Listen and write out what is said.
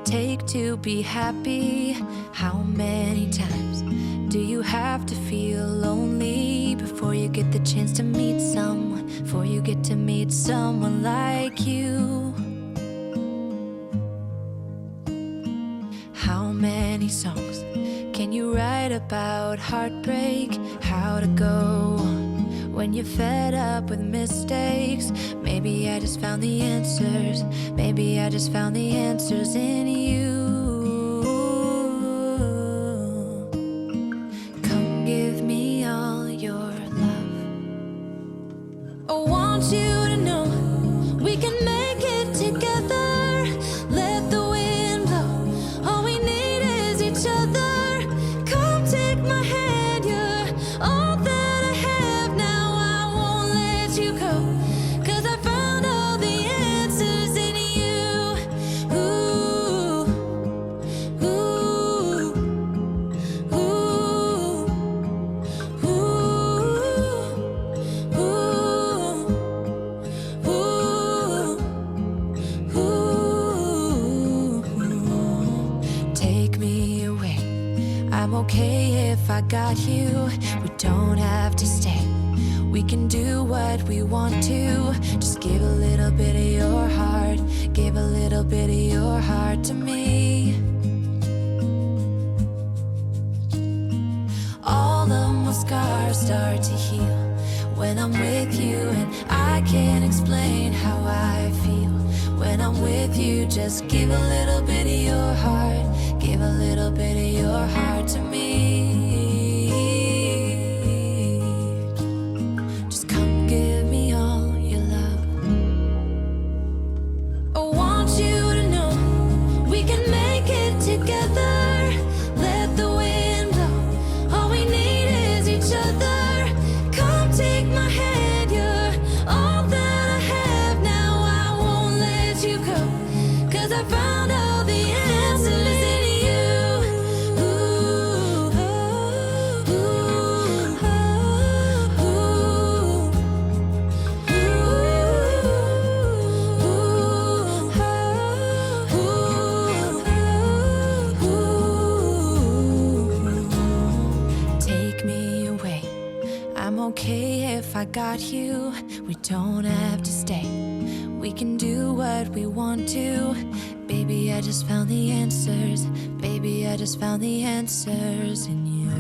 take to be happy? How many times do you have to feel lonely before you get the chance to meet someone, before you get to meet someone like you? How many songs can you write about heartbreak? How to go on when you're fed up with mistakes? Maybe I just found the answers. Maybe I just found the answers in you. Come give me all your love. I want you to know we can make it together. Let the wind blow. All we need is each other. Come take my hand. You're all that I have now. I won't let you go, 'cause I found all the answers in you. Ooh, ooh, ooh, ooh, ooh, ooh. Take me away. I'm okay if I got you. We don't have to stay. We can do what we want to. Just give a little bit of your heart. Give a little bit of your heart to me. All of my scars start to heal when I'm with you, and I can't explain how I feel when I'm with you. Just give a little bit of your heart. Give a little bit of your heart to me. Just come give me all your love. I want you to know we can make it together. Let the wind blow. All we need is each other. Come take my hand. You're all that I have now. I won't let you go, 'cause I found all the answers in you. Ooh, ooh, take me away. I'm okay if I got you. We don't have to stay. We can do what we want to. Baby, I just found the answers. Baby, I just found the answers in you.